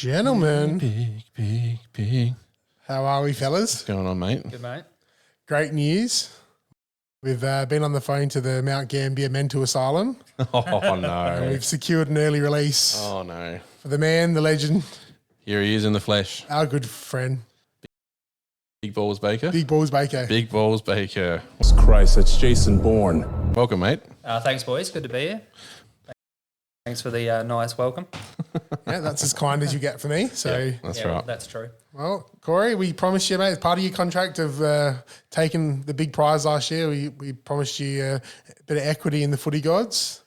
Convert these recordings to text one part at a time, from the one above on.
Gentlemen, Big. how are we, fellas? What's going on, mate? Good, mate. Great news. We've been on the phone to the Mount Gambier Mental Asylum. Oh, And no. we've secured an early release Oh, no. for the man, the legend, Here he is in the flesh. our good friend, Big Balls Baker. Big Balls Baker. Big Balls Baker. Christ, that's Jason Bourne. Welcome, mate. Thanks, boys. Good to be here. Thanks for the nice welcome. Yeah, that's as kind as you get for me. So, That's Well, right. that's true. well, Cory, we promised you, mate, as part of your contract of taking the big prize last year, we promised you a bit of equity in the Footy Gods.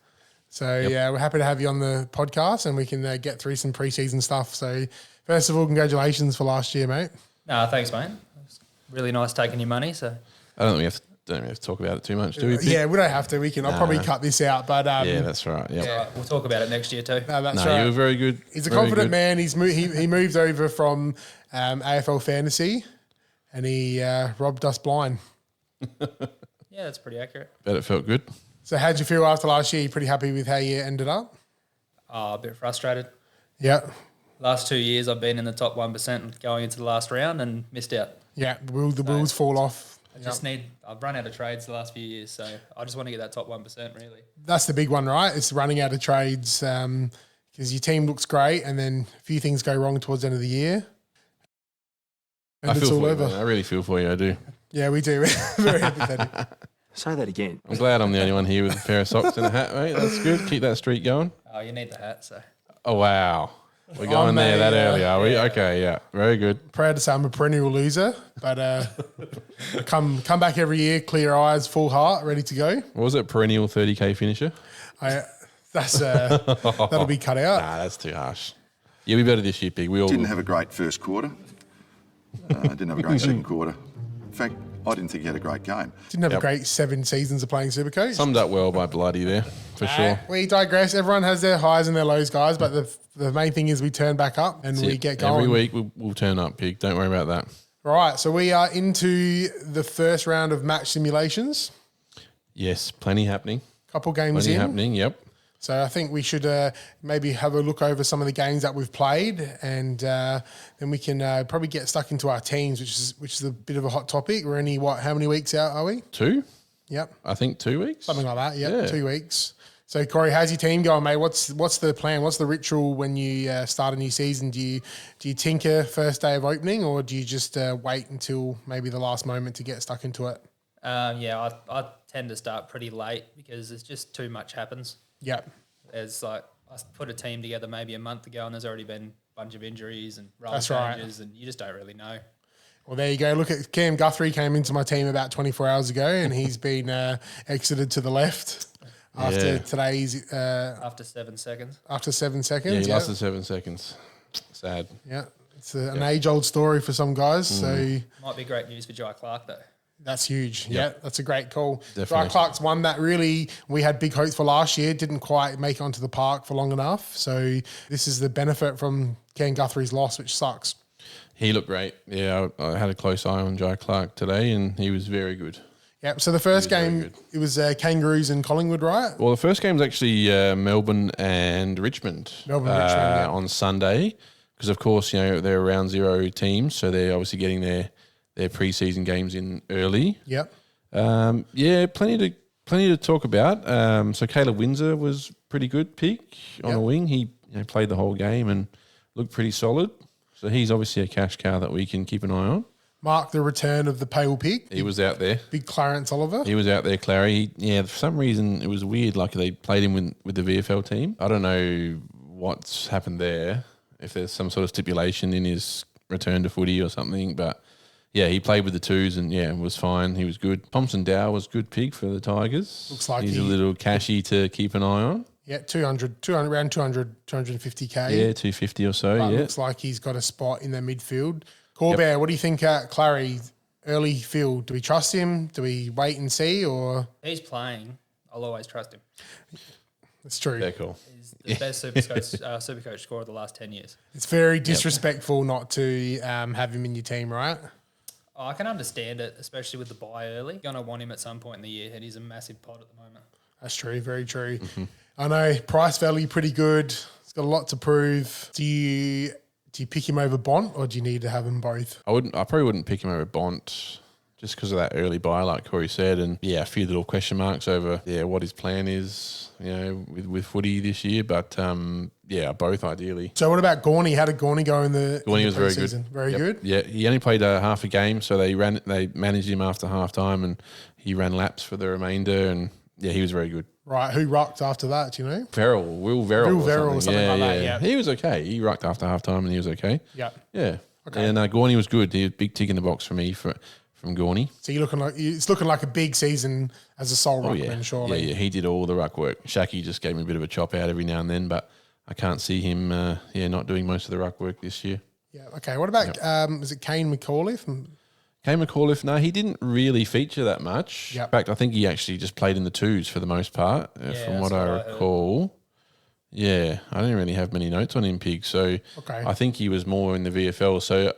So, yeah, we're happy to have you on the podcast and we can get through some preseason stuff. So, first of all, congratulations for last year, mate. Thanks, mate. It's really nice taking your money. So I don't think we have to talk about it too much, do we? Pete? Yeah, we don't have to. We can. I'll probably cut this out, but Yeah, that's right. Yep. yeah, we'll talk about it next year too. no, that's No, right. you were very good. He's a Very confident good. man. He moved over from AFL Fantasy, and he robbed us blind. Yeah, that's pretty accurate. Bet it felt good. So, how'd you feel after last year? You pretty happy with how you ended up? A bit frustrated. Yeah, Last 2 years, I've been in the top 1% going into the last round and missed out. yeah. The wheels fall off. I've run out of trades the last few years, so I just want to get that top 1%. Really. That's the big one, right? It's running out of trades because your team looks great, and then a few things go wrong towards the end of the year, and I it's feel all for over. you, man. I really feel for you. I do. Yeah, we do. Very empathetic. Say that again. I'm glad I'm the only one here with a pair of socks and a hat, mate. That's good. Keep that streak going. Oh, you need the hat, so. Oh, wow. We're going there mate, that yeah. early, are we? Yeah. Okay, yeah. Very good. Proud to say I'm a perennial loser, but come back every year, clear eyes, full heart, ready to go. What was it? Perennial 30K finisher? That'll be cut out. Nah, that's too harsh. You'll be better this year, Pig. We all Didn't will. have a great first quarter. Didn't have a great second quarter. In fact, I didn't think he had a great game. Didn't have Yep. a great 7 seasons of playing Supercoach. Summed up well by Bloody there, for sure. We digress. Everyone has their highs and their lows, guys, but the main thing is we turn back up and we get going. Every week we'll turn up, Pig. Don't worry about that. Right, so we are into the first round of match simulations. Yes, plenty happening. Couple games Plenty in. happening, yep. So I think we should maybe have a look over some of the games that we've played, and then we can probably get stuck into our teams, which is a bit of a hot topic. We're only how many weeks out are we? 2? Yep, I think 2 weeks. something like that. Yep, Yeah. 2 weeks. So Cory, how's your team going, mate? What's the plan? What's the ritual when you start a new season? Do you tinker first day of opening, or do you just wait until maybe the last moment to get stuck into it? Yeah, I tend to start pretty late because there's just too much happens. Yep. There's like, I put a team together maybe a month ago and there's already been a bunch of injuries and role That's right. changes and you just don't really know. Well, there you go. Look at Cam Guthrie came into my team about 24 hours ago, and he's been exited to the left after Yeah. today's After 7 seconds. after 7 Yeah, seconds. he lasted 7 seconds. Sad. Yeah, it's an age-old story for some guys. So Might be great news for Jai Clark though. that's huge. Yeah, that's a great call. Definitely. Jai Clark's one that really we had big hopes for last year. Didn't quite make it onto the park for long enough. So this is the benefit from Cam Guthrie's loss, which sucks. He looked great. Yeah, I had a close eye on Jai Clark today, and he was very good. Yep. So the first very game, good. it was Kangaroos and Collingwood, right? Well, the first game was actually Melbourne and Richmond. Melbourne and Richmond, yeah. On Sunday, because of course they're round 0 teams, so they're obviously getting their preseason games in early. Yep. Yeah, plenty to talk about. So Caleb Windsor was pretty good, Pig, on Yep. a wing. He played the whole game and looked pretty solid. So he's obviously a cash cow that we can keep an eye on. Mark the return of the pale pig, He was out there. big Clarence Oliver. He was out there, Clary. For some reason it was weird. Like they played him with the VFL team. I don't know what's happened there. If there's some sort of stipulation in his return to footy or something, but yeah, he played with the twos and was fine. He was good. Thompson Dow was good, Pig, for the Tigers. Looks like he's he- a little cashy to keep an eye on. Yeah, 200, around 250K. Yeah, 250 or so. But Yeah. looks like he's got a spot in the midfield. Corbett, what do you think, Clary? Early field, do we trust him? Do we wait and see, or He's playing. I'll always trust him. it's true? Yeah, cool. He's the best Supercoach scorer of the last 10 years. It's very disrespectful not to have him in your team, right? Oh, I can understand it, especially with the buy early. You're going to want him at some point in the year, and he's a massive pod at the moment. That's true, very true. I know price value pretty good. He's got a lot to prove. Do you Do you pick him over Bont, or do you need to have them both? I probably wouldn't pick him over Bont just because of that early buy, like Cory said, and a few little question marks over what his plan is, with footy this year. But both ideally. So what about Gorney? How did Gorney go in the? Gorney was very preseason? good. Very good. Yeah, he only played half a game, so they managed him after half time, and he ran laps for the remainder, and he was very good. Right, who rocked after that? Do you know? Will Verrill or something like that. Yeah, he was okay. He rocked after half time, and he was okay. Yeah. Okay. And Gorney was good. He was a big tick in the box for me from Gorney. So it's looking like a big season as a sole ruckman, surely. Yeah, he did all the ruck work. Shaki just gave me a bit of a chop out every now and then, but I can't see him not doing most of the ruck work this year. Yeah, okay. What about is it Kane McAuliffe? Kane McAuliffe, no, he didn't really feature that much. Yep. In fact, I think he actually just played in the twos for the most part, from what I recall. Yeah, I didn't really have many notes on him, Pig. So I think he was more in the VFL. So,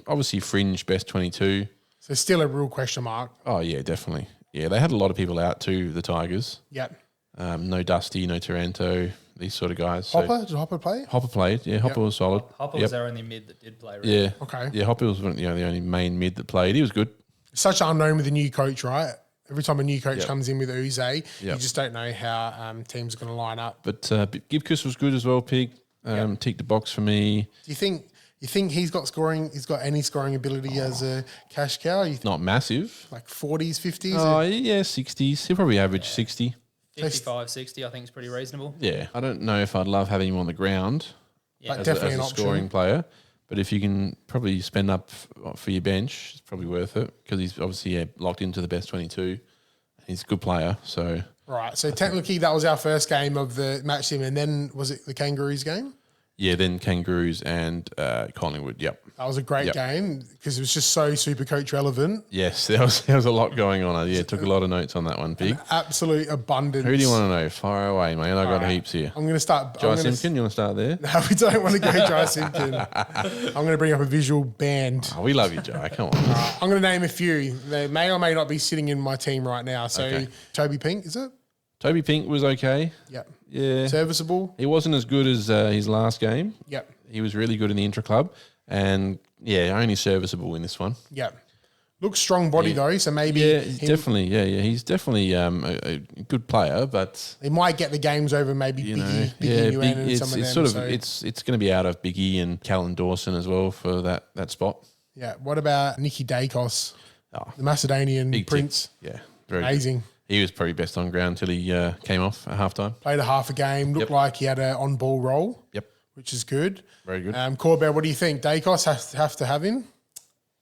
obviously fringe best 22. So still a real question mark. Oh, yeah, definitely. Yeah, they had a lot of people out too, the Tigers. Yep. No Dusty, no Taranto, these sort of guys. Hopper? Did Hopper play? Hopper played. Yeah, Hopper was solid. Hopper was our only mid that did play. Really. Yeah. Okay. Yeah, Hopper was the only main mid that played. He was good. Such an unknown with a new coach, right? Every time a new coach comes in with Uze, you just don't know how teams are going to line up. But Gibcus was good as well, Pig. Ticked the box for me. Do you think he's got scoring? He's got any scoring ability as a cash cow? Not massive. Like 40s, 50s? Oh, yeah, 60s. He'll probably average 60. 55, 60, I think is pretty reasonable. Yeah. I don't know if I'd love having him on the ground as definitely a an option. scoring player. But if you can probably spend up for your bench, it's probably worth it because he's obviously locked into the best 22. He's a good player, so... Right, so technically that was our first game of the match sim, and then was it the Kangaroos game? Yeah, then Kangaroos and Collingwood, yep. That was a great game because it was just so Supercoach relevant. Yes, there was a lot going on. Yeah, took a lot of notes on that one, Big. Absolute abundance. Who do you want to know? Fire away, mate. I got heaps here. I'm going to start. Jai Simpkin, you want to start there? No, we don't want to go Jai Simpkin. I'm going to bring up a visual band. Oh, we love you, Jai. Come on. I'm going to name a few. They may or may not be sitting in my team right now. So Toby Pink, is it? Toby Pink was okay. Yep. Yeah. Serviceable. He wasn't as good as his last game. Yep. He was really good in the intra-club and, only serviceable in this one. Yep. Looks strong body though, so maybe... Yeah, definitely. He's definitely a good player, but... He might get the games over maybe Biggie Nguyen and some of them. It's going to be out of Biggie and Callan Dawson as well for that spot. Yeah. What about Nicky Dacos, the Macedonian big prince? Tick. Yeah, very amazing. Good. He was probably best on ground until he came off at halftime. Played a half a game. Looked like he had an on-ball role. Yep. Which is good. Very good. Corbett, what do you think? Dacos have to have him?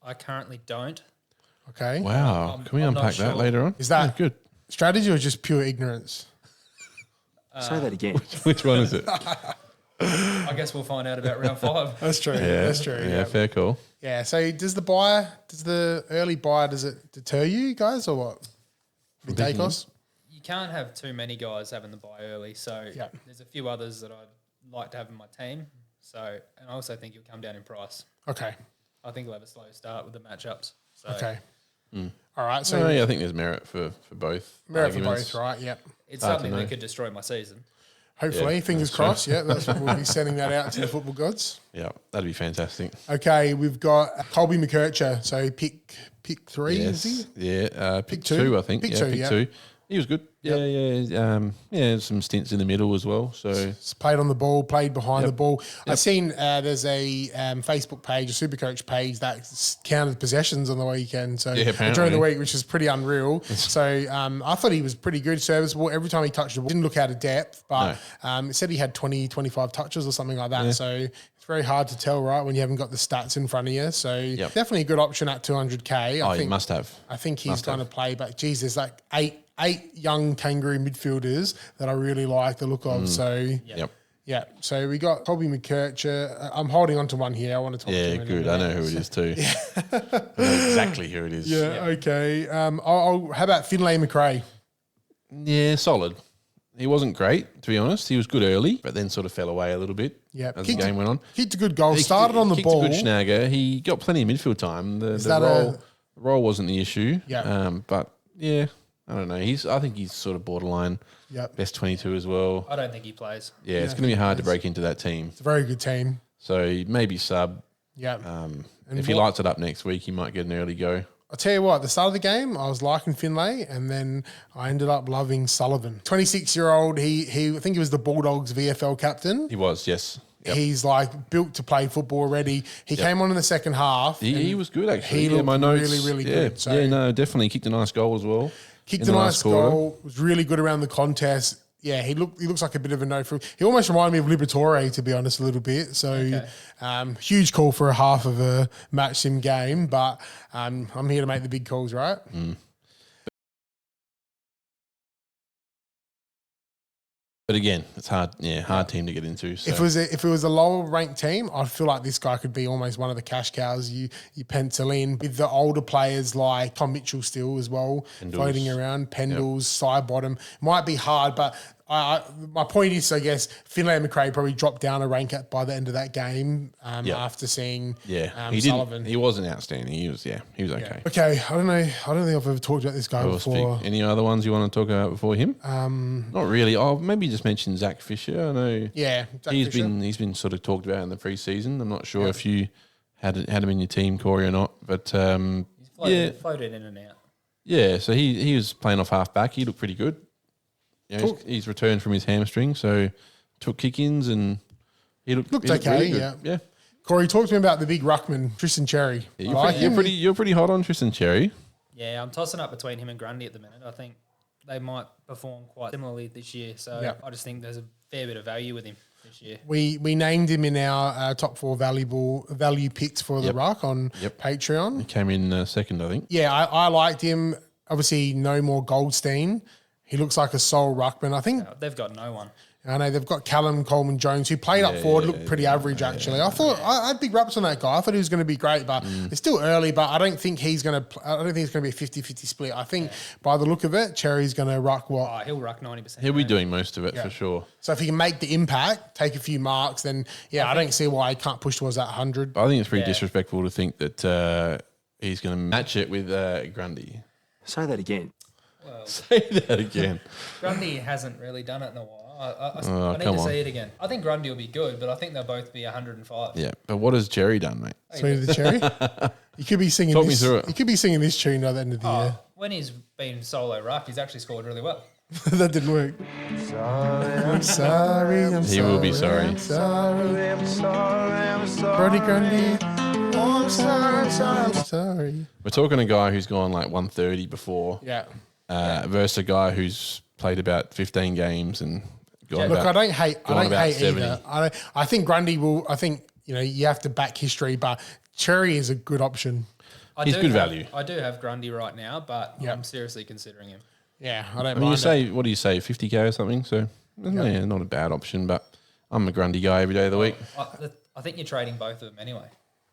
I currently don't. Okay. Wow. Can we unpack that later on? Is that good strategy or just pure ignorance? Say that again. Which one is it? I guess we'll find out about round 5. That's true. Yeah, That's true. Yeah, fair call. Yeah. So does the early buy, does it deter you guys or what? With Dacos? You can't have too many guys having the buy early. So there's a few others that I'd like to have in my team. So, and I also think he'll come down in price. Okay. I think he'll have a slow start with the matchups. So Okay. All right. So I think there's merit for both. merit for arguments. both, right? Yep. it's something that could destroy my season. Hopefully, fingers crossed. Yeah, that's we'll be sending that out to the football gods. Yeah, that'd be fantastic. Okay, we've got Colby McKercher. So pick 3, is he? Yeah, pick 2, I think. Pick yeah, 2, pick 2. He was good. Yeah, some stints in the middle as well. So It's played on the ball, played behind the ball. I've seen there's a Facebook page, a Supercoach page that counted possessions on the weekend. So during the week, which is pretty unreal. So I thought he was pretty good, serviceable. Every time he touched the ball, didn't look out of depth, but it said he had 20, 25 touches or something like that. Yeah. So it's very hard to tell, right, when you haven't got the stats in front of you. So definitely a good option at 200K. I think, you must have. I think he's going to play, but geez, there's like eight young Kangaroo midfielders that I really like the look of. So yeah. So we got Colby McKercher. I'm holding on to one here. I want to talk to him. Yeah, good. I know who it is too. I know exactly who it is. Yeah. Okay. How about Finlay McRae? Yeah, solid. He wasn't great, to be honest. He was good early, but then sort of fell away a little bit as the game went on. Kicked a good goal. Started on the ball. Kicked a good snagger. He got plenty of midfield time. The role wasn't the issue. Yeah. But yeah, I don't know. I think he's sort of borderline best 22 as well. I don't think he plays. Yeah, it's going to be hard to break into that team. It's a very good team. So maybe sub. Yeah. And if he lights it up next week, he might get an early go. I'll tell you what, at the start of the game, I was liking Finlay, and then I ended up loving Sullivan. 26-year-old, he I think he was the Bulldogs VFL captain. He was, yes. Yep. He's like built to play football already. He came on in the second half. He was good, actually. He looked my notes, really good. So definitely kicked a nice goal as well. Kicked a nice goal, was really good around the contest. Yeah, he looks like a bit of a no for. He almost reminded me of Liberatore, to be honest, a little bit. So huge call for a half of a match sim game, but I'm here to make the big calls, right? But again, it's hard. Yeah, hard team to get into. So. If it was a lower ranked team, I'd feel like this guy could be almost one of the cash cows you pencil in. With the older players like Tom Mitchell still as well, floating around, Pendles, side bottom. Might be hard, but my point is, I guess, Finlay and McRae probably dropped down a rank by the end of that game after seeing Sullivan. He wasn't outstanding. He was okay. Okay, I don't know. I don't think I've ever talked about this guy before. Any other ones you want to talk about before him? Not really. Oh, maybe just mention Zach Fisher. I know. Yeah, he's been sort of talked about in the preseason. I'm not sure if you had him in your team, Cory, or not, but he's floated in and out. Yeah, so he was playing off half back. He looked pretty good. Yeah, he's returned from his hamstring, so took kick-ins and he looked okay. Really good. Yeah. Cory, talk to me about the big ruckman, Tristan Cherry. You're pretty hot on Tristan Cherry. Yeah, I'm tossing up between him and Grundy at the minute. I think they might perform quite similarly this year, so I just think there's a fair bit of value with him this year. We named him in our top 4 value picks for the ruck on Patreon. He came in second, I think. Yeah, I liked him. Obviously, no more Goldstein. He looks like a sole ruckman. I think they've got no one. I know they've got Callum Coleman-Jones, who played up forward, looked pretty average actually. I thought I had big raps on that guy. I thought he was going to be great, but it's still early. But I don't think it's going to be a 50-50 split. I think by the look of it, Cherry's going to ruck what? Oh, he'll ruck 90%. He'll be doing most of it for sure. So if he can make the impact, take a few marks, then I don't see why he can't push towards that 100. I think it's pretty disrespectful to think that he's going to match it with Grundy. Say that again. Well, say that again. Grundy hasn't really done it in a while. I need to see it again. I think Grundy will be good, but I think they'll both be 105. Yeah, but what has Cherry done, mate? So the Cherry, you could be singing Talk this. Me through it. You could be singing this tune by the end of the year. When he's been solo ruck, he's actually scored really well. That didn't work. I'm sorry. He will be sorry. I'm sorry. Brody Grundy. I'm sorry. We're talking a guy who's gone like 130 before. Yeah. Versus a guy who's played about 15 games and gone Look, about, I don't hate either. 70. I think Grundy will. I think you have to back history, but Cherry is a good option. He's good value. I do have Grundy right now, but I'm seriously considering him. Yeah, I don't mean, mind. What do you say, 50k or something? So not a bad option, but I'm a Grundy guy every day of the week. I think you're trading both of them anyway.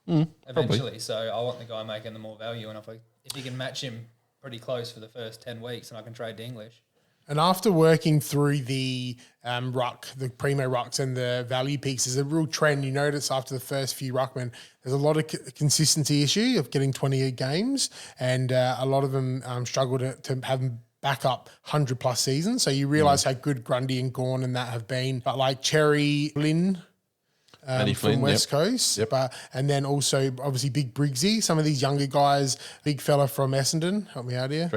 Eventually, probably. So I want the guy making the more value, and if you can match him pretty close for the first 10 weeks, and I can trade to English. And after working through the the primo rucks and the value peaks, there's a real trend. You notice after the first few ruckmen, there's a lot of consistency issue of getting 28 games, and a lot of them struggle to have them back up 100+ seasons. So you realise how good Grundy and Gawn and that have been. But like Cherry, Lynn, from West Coast, and then also obviously Big Briggsy, some of these younger guys, big fella from Essendon, help me out here.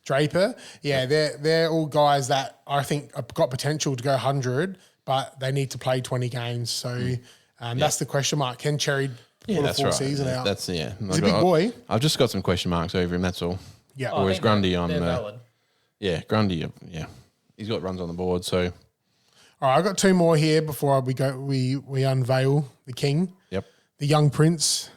Draper, they're all guys that I think have got potential to go 100, but they need to play 20 games. So that's the question mark. Can Cherry pull a full season out? He's a big boy. I've just got some question marks over him, that's all. Yeah. Or is Grundy on? They're valid. Grundy, he's got runs on the board, so... All right, I've got 2 more here before we unveil the king. Yep. The young prince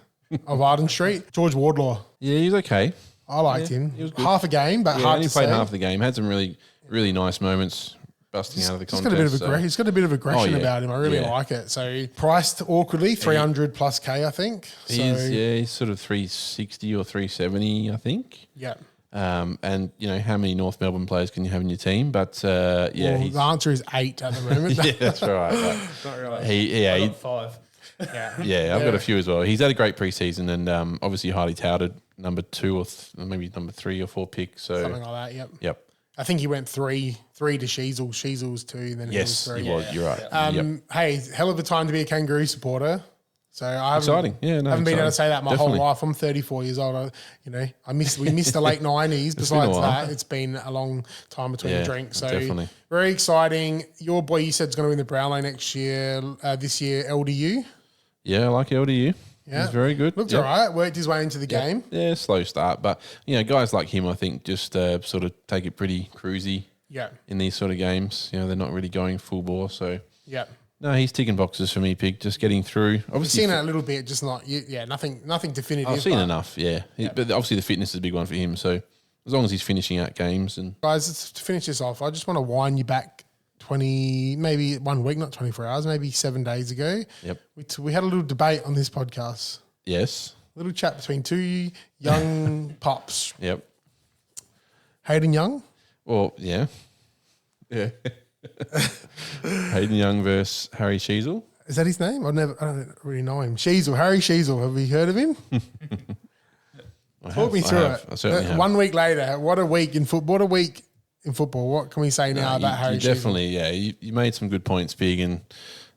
of Arden Street, George Wardlaw. Yeah, he's okay. I liked him. He was good. Half a game, but hard to say. He played half the game. Had some really, really nice moments busting out of the contest. He's got a bit of aggression about him. I really like it. So priced awkwardly, 300+ K, I think. He's sort of 360 or 370, I think. Yeah. And how many North Melbourne players can you have in your team? But the answer is 8 at the moment. Yeah, that's right. Not right. He 5. Yeah, I've got a few as well. He's had a great preseason and obviously highly touted number 2 or maybe number 3 or 4 pick. So something like that. Yep. I think he went 3 to Sheasel. Sheasel's 2. Then yes, he was 3. He was. You're right. Hey, hell of a time to be a Kangaroo supporter. So I Exciting. Yeah, no, haven't been able to say that my Definitely. whole life. I'm 34 years old. We missed the late 90s. been a Besides while. that, it's been a long time between Yeah, drinks. So definitely. very exciting. Your boy, you said, is going to win the Brownlow next year. This year, LDU. Yeah, I like LDU. Yeah. He's very good. Looked Yep. all right. Worked his way into the game. Yeah, slow start. But, guys like him, I think, just sort of take it pretty cruisy Yeah. in these sort of games. They're not really going full bore. So, Yeah. no, he's ticking boxes for me, Pig. Just getting through. I've Obviously, seen it a little bit, just not, nothing definitive. I've seen but- enough, yeah. But obviously the fitness is a big one for him. So as long as he's finishing out games and Guys, to finish this off, I just want to wind you back 20, maybe 1 week, not 24 hours, maybe 7 days ago. Yep. We had a little debate on this podcast. yes, Little chat between two young pups. yep. Hayden Young. Well, yeah. Yeah. Hayden Young versus Harry Sheasel. Is that his name? I don't really know him. Sheasel, Harry Sheasel. Have you heard of him? Talk me through it. I certainly have. 1 week later, what a week in football. What a week in football. What can we say now about Harry you Sheasel? definitely, yeah. You made some good points, Pig, and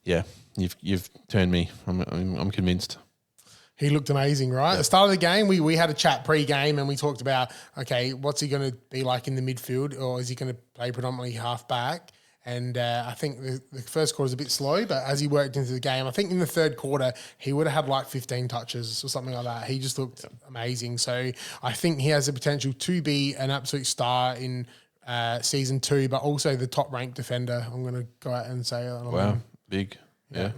yeah, you've turned me. I'm convinced. He looked amazing, right? At the start of the game, we had a chat pre-game and we talked about, okay, what's he going to be like in the midfield, or is he going to play predominantly half-back? And I think the first quarter was a bit slow, but as he worked into the game, I think in the third quarter, he would have had like 15 touches or something like that. He just looked amazing. So I think he has the potential to be an absolute star in season 2, but also the top-ranked defender. I'm going to go out and say that. Wow, big, yeah.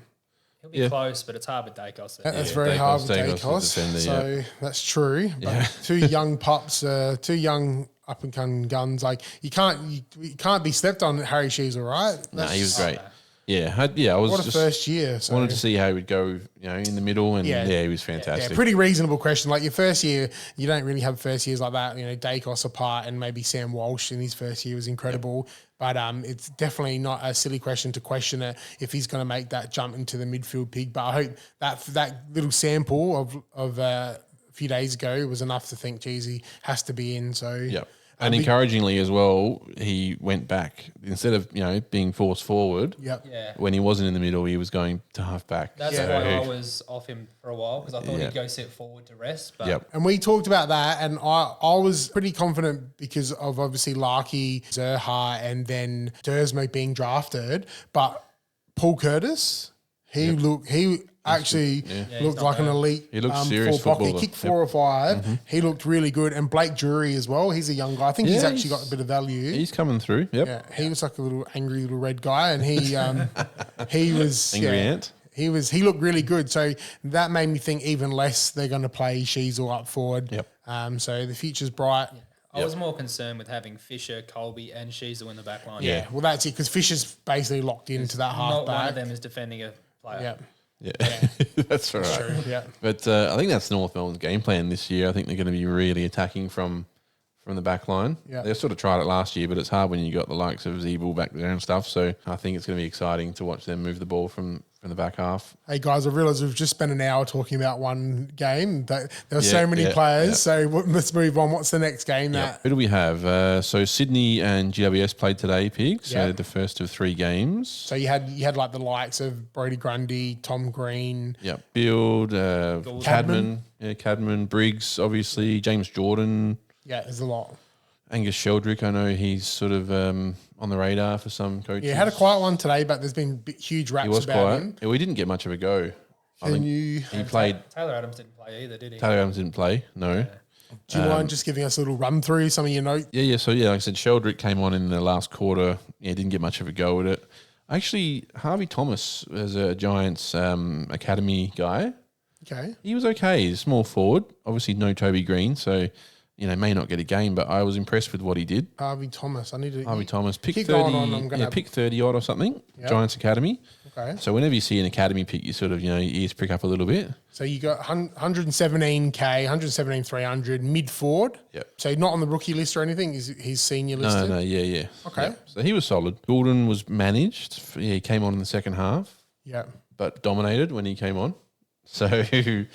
He'll be close, but it's hard with Dacos. That's very hard with Dacos Dacos. is the defender, So that's true. But two young pups, two young up and coming guns. Like you can't be slept on Harry Sheasel, right? No, he was That's- great. Yeah, I was What a just first year. So. wanted to see how he would go, in the middle, and Yeah. yeah, he was fantastic. Yeah, pretty reasonable question. Like your first year, you don't really have first years like that. Dacos apart, and maybe Sam Walsh in his first year was incredible. But it's definitely not a silly question to question it if he's going to make that jump into the midfield, Pig. But I hope that little sample of a few days ago was enough to think, geez, he has to be in. So Yep. And encouragingly as well, he went back instead of being forced forward. Yep. Yeah. When he wasn't in the middle, he was going to half back. That's Yeah. why I was off him for a while, because I thought Yeah. he'd go sit forward to rest. But Yep. And we talked about that, and I was pretty confident because of obviously Larky, Zerha, and then Dersmo being drafted. But Paul Curtis, he actually he's looked not like an bad. elite He looked serious full block. He footballer. kicked 4 or 5. He looked really good. And Blake Drury as well. He's a young guy. I think he's Yeah, actually got a bit of value. He's coming through. Yep. Yeah, he was like a little angry little red guy, and he was Angry ant. He looked really good. So that made me think even less they're going to play Sheasel up forward. Yep. So the future's bright. I was more concerned with having Fisher, Colby, and Sheasel in the back line. Yeah, well that's it because Fisher's basically locked into that half Not one back. of them is defending a player. Yeah, Yeah. That's all right. true. Yeah, But I think that's North Melbourne's game plan this year. I think they're going to be really attacking from the back line. Yeah. They sort of tried it last year, but it's hard when you got the likes of Zeeble back there and stuff. So I think it's going to be exciting to watch them move the ball from the back half. Hey guys, I realise we've just spent an hour talking about one game. There were so many yeah, players. yeah. So let's move on. What's the next game? That Who do we have? So Sydney and GWS played today, Pig. So Yeah. the first of 3 games. so you had like the likes of Brodie Grundy, Tom Green. Yeah, Beard, Cadman, Briggs, obviously, James Jordan, Yeah, there's a lot. Angus Sheldrick. I know he's sort of on the radar for some coaches. Yeah, had a quiet one today, but there's been huge raps He was about quiet. him. Yeah, we didn't get much of a go. Can you? He played. Taylor Adams didn't play either, did he? Taylor Adams didn't play. No. Do you mind just giving us a little run through some of your notes? Yeah. So like I said, Sheldrick came on in the last quarter. Yeah, didn't get much of a go at it. Actually, Harvey Thomas as a Giants academy guy. Okay. He was okay. He's a small forward. Obviously, no Toby Green, so may not get a game. But I was impressed with what he did. Harvey Thomas. I need to. Harvey Thomas picked Keep 30. going on, I'm gonna- Picked 30 odd or something. Yep. Giants academy. Okay. So whenever you see an academy pick, you sort of your ears prick up a little bit. So you got 117K, 117,300 mid forward. Yep. So not on the rookie list or anything. Is his senior listed? No, yeah. Okay. Yep. So he was solid. Goulden was managed. Yeah, he came on in the second half, Yeah. but dominated when he came on. So Say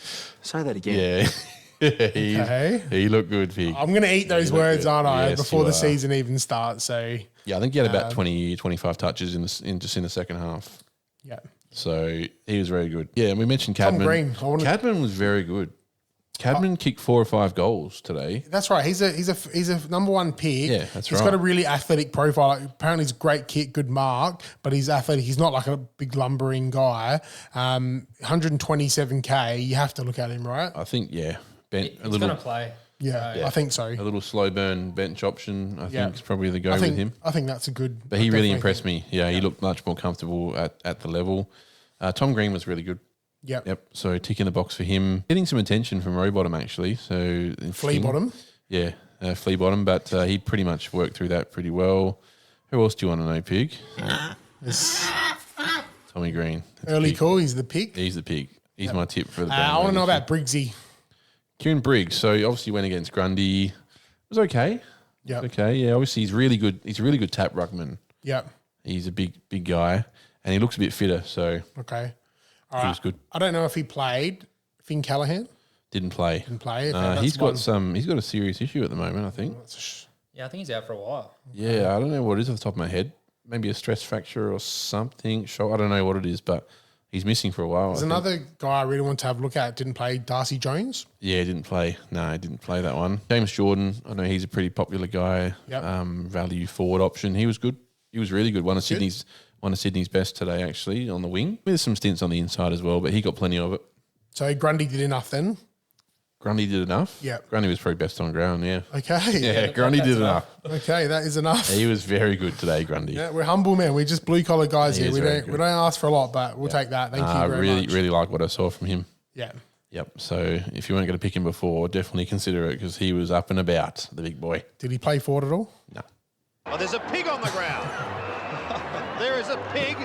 that again. yeah, Okay. he looked good, Pig. I'm going to eat those look words, good. aren't I, Yes, before you the are. season even starts. So Yeah, I think he had about 20, 25 touches in the second half. yeah. So he was very good. Yeah, and we mentioned Tom Cadman. Green. Cadman was very good. Cadman kicked 4 or 5 goals today. That's right. He's a number one pick. Yeah, that's He's right. got a really athletic profile. Like, apparently, he's a great kick, good mark, but he's athletic. He's not like a big lumbering guy. 127K. You have to look at him, right? I think, yeah. Bent He's a little. going to play. Yeah, So, I think so. A little slow burn bench option, I Yeah. think, is probably the go I think with him. I think that's a good. But he really definitely impressed me. Yeah, he looked much more comfortable at the level. Tom Green was really good. Yep. Yep. So ticking the box for him. Getting some attention from Rowbottom, actually. So interesting. Flea bottom. Yeah, Flea Bottom. But he pretty much worked through that pretty well. Who else do you want to know, Pig? Tommy Green. That's Early Pig. call. He's the pick. He's the pig. He's my tip for the I want to know about Briggsy. Kieran Briggs. So he obviously went against Grundy. It was okay. Yeah. Okay. Yeah. Obviously, he's really good. He's a really good tap ruckman. Yep. He's a big guy, and he looks a bit fitter. So Okay. All he right. was good. I don't know if he played. Finn Callahan Didn't play. didn't play. He's got some. He's got a serious issue at the moment, I think. Yeah, I think he's out for a while. Yeah, I don't know what it is off the top of my head. Maybe a stress fracture or something. I don't know what it is, but he's missing for a while. There's I think. another guy I really want to have a look at. Didn't play. Darcy Jones. Yeah, he didn't play. No, he didn't play that one. James Jordan. I know he's a pretty popular guy. Yep. Value forward option. He was good. He was really good. One of Sydney's best today, actually, on the wing. There's some stints on the inside as well, but he got plenty of it. So Grundy did enough then. Grundy did enough. Yeah. Grundy was probably best on ground. Yeah. Okay. Yeah, Grundy did enough. Okay, that is enough. He was very good today, Grundy. Yeah, we're humble, man. We're just blue collar guys He here. is very We good. don't ask for a lot, but we'll take that. Thank you I very really, much. really like what I saw from him. Yeah. Yep. So if you weren't going to pick him before, definitely consider it because he was up and about, the big boy. Did he play forward at all? No. Oh, there's a pig on the ground. There is a pig.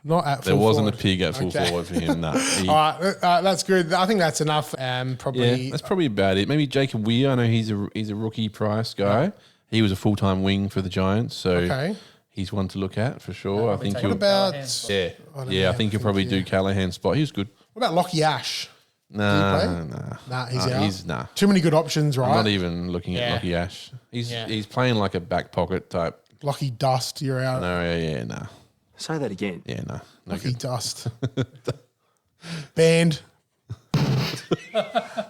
Not at There full wasn't forward. a pig at full Okay. forward for him. No. He- All right, that's good. I think that's enough. Probably. yeah, that's probably about it. Maybe Jacob Weir. I know he's a rookie price guy. He was a full-time wing for the Giants, so Okay. he's one to look at for sure. I think take he'll. What about Callahan's spot. Yeah, don't yeah. know. I think he'll probably do Callahan's spot. He was good. what about Lockie Ash? Nah, play? Nah, he's out. He's nah. Too many good options, right? I'm not even looking Yeah. at Lockie Ash. He's Yeah. he's playing like a back pocket type. Lockie Dust, you're out. No, yeah, nah, Say that again. yeah, nah. No Lockie good. Dust. Banned.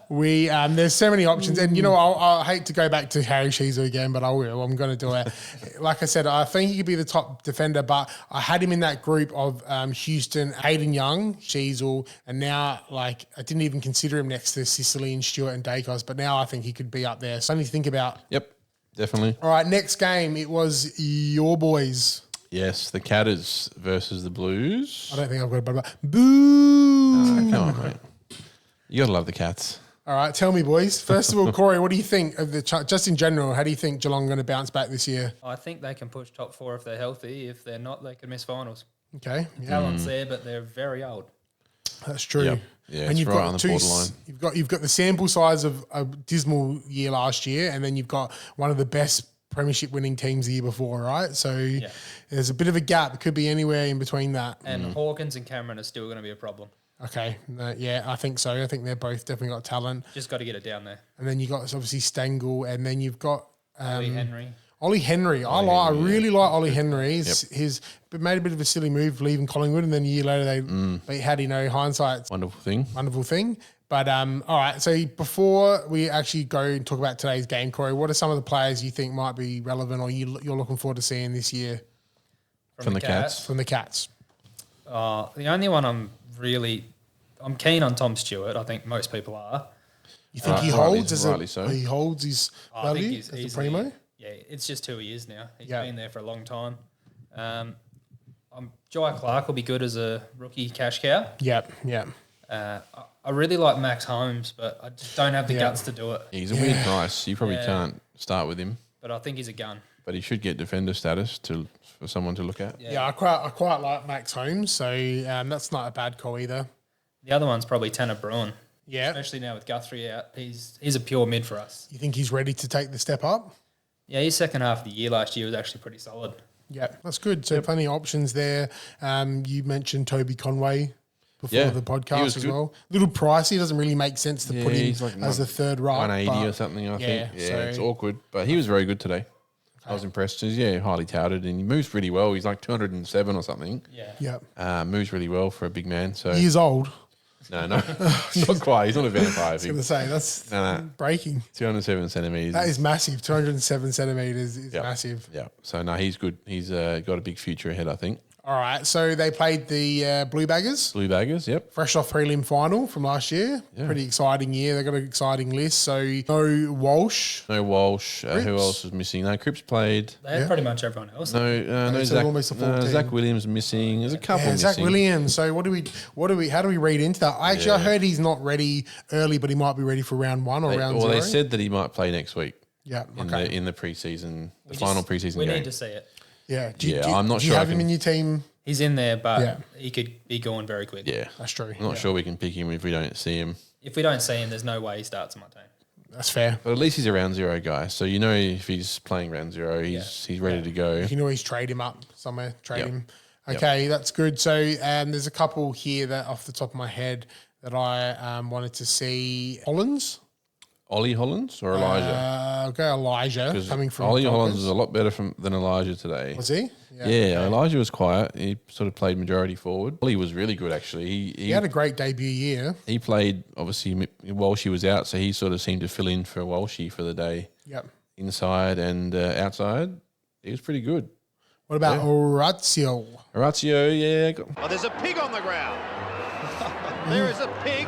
There's so many options, and I hate to go back to Harry Sheezer again, but I will. I'm going to do it. Like I said, I think he could be the top defender, but I had him in that group of Houston, Hayden Young, Sheezel, and now I didn't even consider him next to Sicily and Stewart and Dacos, but now I think he could be up there. Something to think about. Yep, definitely. All right, next game, it was your boys. Yes, the Catters versus the Blues. I don't think I've got a boo. Come on, mate. You gotta love the Cats. All right, tell me, boys. First of all, Cory, what do you think of just in general? How do you think Geelong are going to bounce back this year? I think they can push top 4 if they're healthy. If they're not, they could miss finals. Okay, yeah, Talent's there, but they're very old. that's true. Yep. Yeah, it's right on the borderline. You've got the sample size of a dismal year last year, and then you've got one of the best premiership winning teams the year before, right? So there's a bit of a gap. It could be anywhere in between that. And Hawkins and Cameron are still going to be a problem. Okay, yeah, I think so. I think they're both definitely got talent. Just got to get it down there. And then you got obviously Stengel, and then you've got Ollie Henry. Ollie Henry. I really like Ollie Henry. He's made a bit of a silly move leaving Collingwood, and then a year later they had hindsight. Wonderful thing. But all right. So before we actually go and talk about today's game, Cory, what are some of the players you think might be relevant, or you're looking forward to seeing this year From the Cats. from the Cats? The only one I'm keen on Tom Stewart. I think most people are. You think he Rightly- holds as rightly so. he holds his I think value he's as a easily- primo? Yeah, it's just who he is now. He's Yeah. been there for a long time. Jai Clark will be good as a rookie cash cow. Yeah. I really like Max Holmes, but I just don't have the guts to do it. He's a weird price. You probably can't start with him, But I think he's a gun. but he should get defender status for someone to look at. Yeah, I quite like Max Holmes, so that's not a bad call either. The other one's probably Tanner Bruin, Yeah. especially now with Guthrie out. He's a pure mid for us. You think he's ready to take the step up? Yeah, his second half of the year last year was actually pretty solid. Yeah, that's good. So plenty of options there. You mentioned Toby Conway before the he podcast was as good. well. Little pricey, doesn't really make sense to put him he's like as the third right. 180 but or something, I think. Yeah, so- it's awkward, but he was very good today. I was impressed. He's highly touted and he moves pretty well. He's like 207 or something. Yeah. Moves really well for a big man. So Years old. no, not quite. He's not a vampire. I was going to say, that's breaking. 207 centimeters. That is massive. 207 centimeters is massive. Yeah. So no, he's good. He's got a big future ahead, I think. All right. So they played the Blue Baggers. Blue Baggers, yep. Fresh off prelim final from last year. Yeah. Pretty exciting year. They got an exciting list. So no Walsh. No Walsh. Who else was missing? No, Cripps played. They had pretty much everyone else. No, so almost a full team. Zach Williams missing. There's a couple missing. Zach Williams. So how do we read into that? I heard he's not ready early, but he might be ready for round one or round 0. Well, they said that he might play next week. Yeah. In the preseason, final preseason game. We need to see it. Yeah. I'm not sure. Do you have him in your team? He's in there, but he could be going very quick. Yeah. That's true. I'm not sure we can pick him if we don't see him. If we don't see him, there's no way he starts on my team. That's fair. But at least he's a round 0 guy. So if he's playing round 0, he's ready to go. You can always trade him up somewhere, him. Okay, that's good. So there's a couple here that off the top of my head that I wanted to see. Ollie Hollins or Elijah? I'll go Elijah coming from Ollie Tigers. Hollins was a lot better than Elijah today. Was he? Yeah, Elijah was quiet. He sort of played majority forward. Ollie was really good, actually. He had a great debut year. He played, obviously, Walshy was out, so he sort of seemed to fill in for Walshy for the day. Yep. Inside and outside. He was pretty good. What about Orazio? Orazio, yeah. Oh, there's a pig on the ground. There is a pig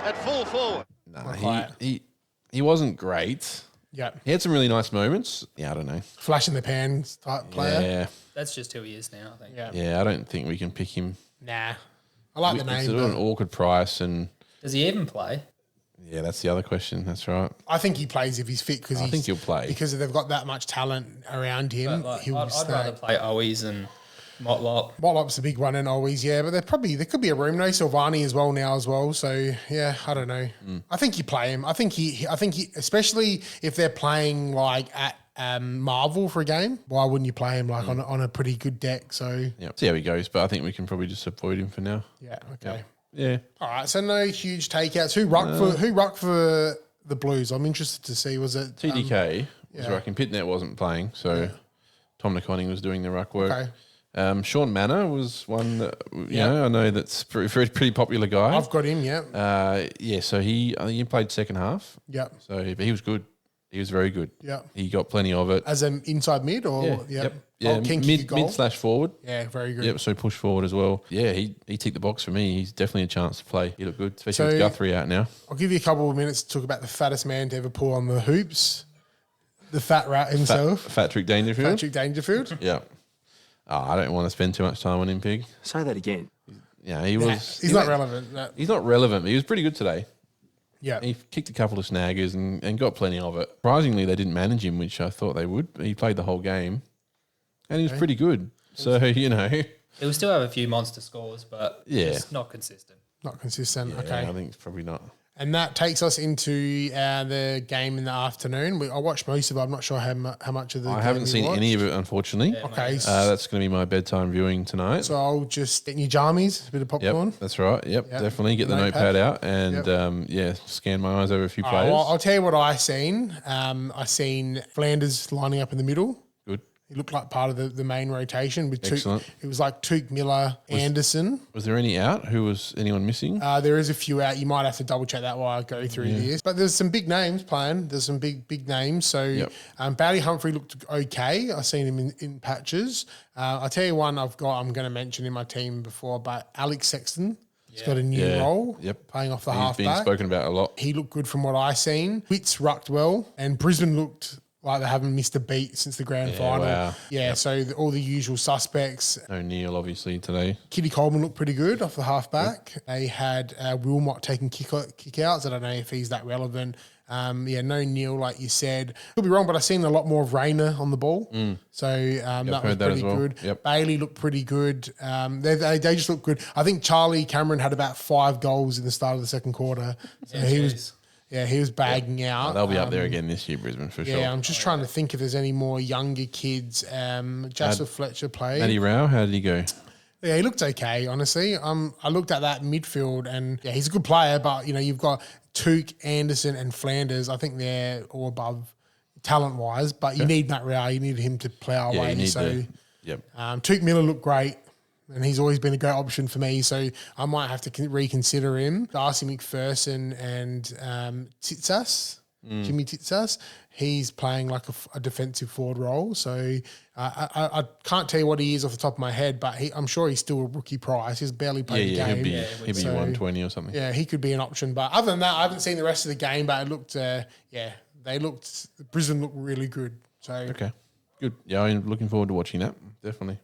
at full forward. Nah, he wasn't great. Yeah. He had some really nice moments. Yeah, I don't know. Flash in the pan type player. Yeah. That's just who he is now, I think. Yeah, I don't think we can pick him. Nah. I like the name. It's an awkward price. And does he even play? Yeah, that's the other question. That's right. I think he plays if he's fit. I think he'll play. Because they've got that much talent around him. I'd rather play Owies and Motlop. Motlop's a big one and always, but there could be a room. No Silvani as well. So yeah, I don't know. I think you play him. I think he, especially if they're playing like at Marvel for a game. Why wouldn't you play him like on a pretty good deck? So see how he goes. But I think we can probably just avoid him for now. Yeah. Okay. Yeah. All right. So no huge takeouts. Who rucked for the Blues? I'm interested to see. Was it TDK? Was rucking. Pitnet wasn't playing, so Tom DeConning was doing the ruck work. Okay. Sean Manor was one that I know that's a pretty popular guy. I've got him, so I think he played second half. Yep. So but he was good. He was very good. Yep. He got plenty of it. As an inside mid or Yeah, mid/forward. Yeah, very good. Yep, so push forward as well. Yeah, he ticked the box for me. He's definitely a chance to play. He looked good, especially with Guthrie out now. I'll give you a couple of minutes to talk about the fattest man to ever pull on the hoops. The fat rat himself. Patrick Dangerfield. Patrick Dangerfield. Yeah. I don't want to spend too much time on him, Pig. Say that again. Yeah, he's not relevant. No. He's not relevant, but he was pretty good today. Yeah. He kicked a couple of snaggers and got plenty of it. Surprisingly, they didn't manage him, which I thought they would. He played the whole game, and he was pretty good. So, He'll still have a few monster scores, but just not consistent. Not consistent, Yeah, okay. I think it's probably not. And that takes us into the game in the afternoon. I watched most of it. I'm not sure how much of the I game haven't you seen watched. any of it, unfortunately. Yeah, Okay. That's going to be my bedtime viewing tonight. So I'll just get your jammies, a bit of popcorn. Yep, that's right. Yep, definitely get the notepad out and scan my eyes over a few players. Well, I'll tell you what I seen. I seen Flanders lining up in the middle. Good. He looked like part of the main rotation with Excellent. It was like Tuke, Miller, Anderson. Was there any out? Was anyone missing? There is a few out. You might have to double check that while I go through this. But there's some big names playing. There's some big names. So Bowdy Humphrey looked okay. I've seen him in patches. I'll tell you one I'm going to mention in my team before, but Alex Sexton. He's got a new role. Yep. Playing off the He's halfback. been spoken about a lot. He looked good from what I seen. Witts rucked well. And Brisbane looked like they haven't missed a beat since the grand final. Wow. Yeah, so all the usual suspects. O'Neill, obviously, today. Kitty Coleman looked pretty good off the halfback. They had Wilmot taking kick-outs. I don't know if he's that relevant. No Neil, like you said. Could be wrong, but I've seen a lot more of Rayner on the ball. So that was pretty good. Yep. Bailey looked pretty good. They just looked good. I think Charlie Cameron had about 5 goals in the start of the second quarter. So he was bagging out. They'll be up there again this year, Brisbane, for sure. Yeah, I'm just trying to think if there's any more younger kids. Jasper Fletcher played. Matty Rao, how did he go? Yeah, he looked okay, honestly. I looked at that midfield and he's a good player, but you've got Tuke, Anderson and Flanders. I think they're all above, talent-wise, but you need Matt Rowell. You need him to plough away. Tuke Miller looked great, and he's always been a great option for me, so I might have to reconsider him. Darcy McPherson and Titsas, Jimmy Titsas, he's playing like a defensive forward role, so I can't tell you what he is off the top of my head, but I'm sure he's still a rookie price. He's barely played a game. He'd be 120 or something. Yeah, he could be an option, but other than that, I haven't seen the rest of the game, but it looked, Brisbane looked really good. So okay, good. Yeah, I'm looking forward to watching that. Definitely.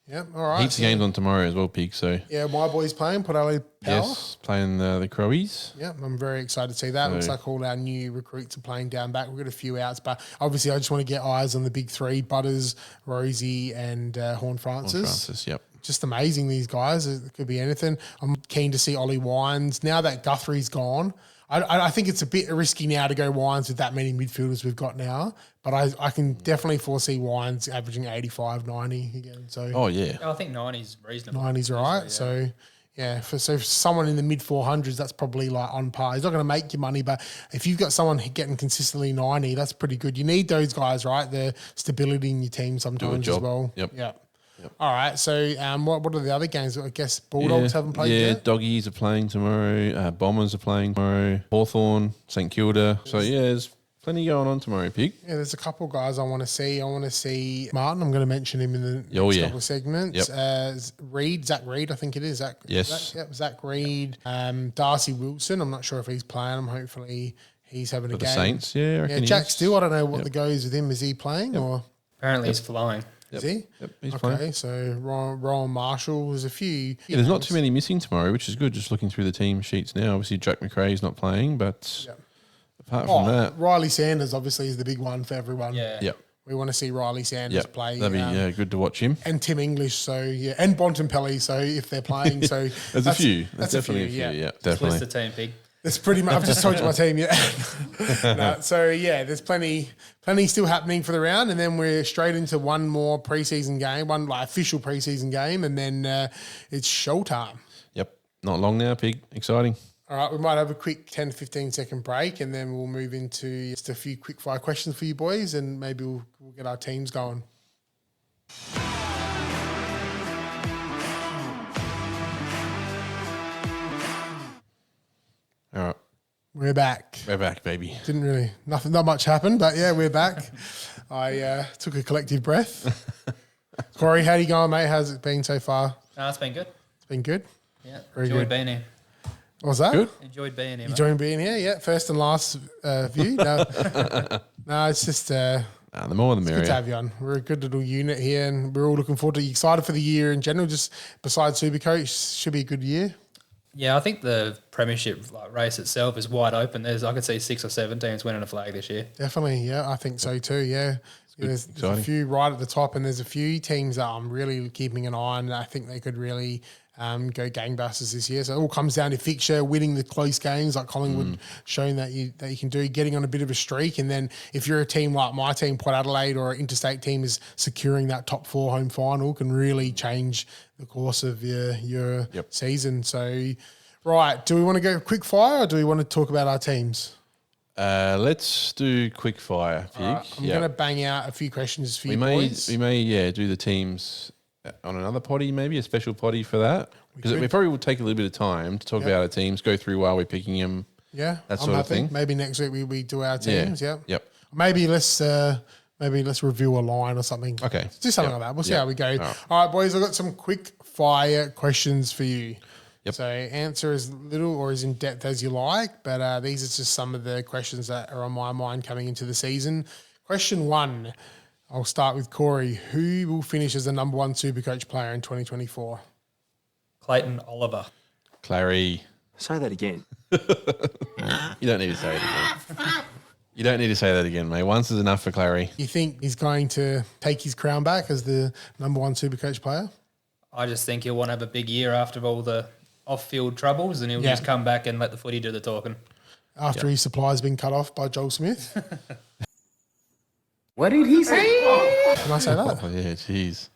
Yeah, all right. Heaps of games on tomorrow as well, Pig. So yeah, my boys playing Portello Power. Yes, playing the Crowies. Yeah, I'm very excited to see that. Looks like all our new recruits are playing down back. We've got a few outs, but obviously I just want to get eyes on the big three: Butters, Rosie, and Horn Francis. Yep. Just amazing, these guys. It could be anything. I'm keen to see Ollie Wines. Now that Guthrie's gone, I think it's a bit risky now to go Wines with that many midfielders we've got now, but I can definitely foresee Wines averaging 85, 90 again. So I think 90's reasonable. 90's right. So for someone in the mid 400s, that's probably like on par. He's not going to make you money, but if you've got someone getting consistently 90, that's pretty good. You need those guys, right? The stability in your team sometimes as well. Yep. All right. So what are the other games? I guess Bulldogs haven't played yet. Yeah, Doggies are playing tomorrow. Bombers are playing tomorrow. Hawthorn, St Kilda. So there's plenty going on tomorrow, Pig. Yeah, there's a couple of guys I want to see. I want to see Martin. I'm going to mention him in the next couple of segments. Zach Reed, I think it is. Zach Reed. Darcy Wilson. I'm not sure if he's playing. Hopefully he's having a game. The Saints, I reckon Jack Steele. I don't know what the goes with him. Is he playing or? Apparently he's flowing. Is he? Yep, he's playing. So Rowan Marshall, there's a few. Yeah, there's not too many missing tomorrow, which is good. Just looking through the team sheets now. Obviously, Jack McRae's not playing, but apart from that. Riley Sanders obviously is the big one for everyone. Yeah. We want to see Riley Sanders play. That'd be good to watch him. And Tim English, and Bontempelli, so if they're playing. So there's a few. That's definitely a few, yeah, definitely. List the team, Pig. That's pretty much. I've just told you my team. There's plenty still happening for the round, and then we're straight into one more preseason game, one like official preseason game, and then it's showtime. Yep, not long now, Pig. Exciting. All right, we might have a quick 10 to 15 second break, and then we'll move into just a few quick fire questions for you boys, and maybe we'll get our teams going. All right. We're back. We're back, baby. Not much happened, but yeah, we're back. I took a collective breath. Cory, how you going, mate? How's it been so far? It's been good. It's been good? Yeah. Very Enjoyed good. being here. What was that? Good. Enjoyed being here. Enjoying being here, yeah. First and last view. No, it's just the more the merrier. good to have you on. We're a good little unit here, and we're all looking forward to you. Excited for the year in general. Just besides Supercoach, should be a good year. Yeah, I think the premiership race itself is wide open. I could see 6 or 7 teams winning a flag this year. Definitely, yeah, I think so too. Yeah, there's a few right at the top, and there's a few teams that I'm really keeping an eye on. I think they could really go gangbusters this year. So it all comes down to fixture, winning the close games like Collingwood, showing that you can do, getting on a bit of a streak. And then if you're a team like my team, Port Adelaide, or an interstate team is securing that top 4 home final, can really change the course of your season. So, right, do we want to go quick fire or do we want to talk about our teams? Let's do quick fire, Pig. Right, I'm going to bang out a few questions for you boys. We may do the teams on another potty, maybe a special potty for that, because we probably will take a little bit of time to talk about our teams, go through why we're picking them. Yeah, that sort of thing. Maybe next week we do our teams. Yeah. Yep. Maybe let's review a line or something. Okay. Do something like that. We'll see how we go. All right, boys. I've got some quick fire questions for you. Yep. So answer as little or as in depth as you like, but these are just some of the questions that are on my mind coming into the season. Question 1. I'll start with Cory. Who will finish as the number 1 Supercoach player in 2024? Clayton Oliver. Clary. Say that again. You don't need to say it again. You don't need to say that again, mate. Once is enough for Clary. You think he's going to take his crown back as the number 1 Supercoach player? I just think he'll want to have a big year after all the off-field troubles, and he'll just come back and let the footy do the talking. After his supply's been cut off by Joel Smith. What did he say? Can I say that? Oh, yeah, jeez.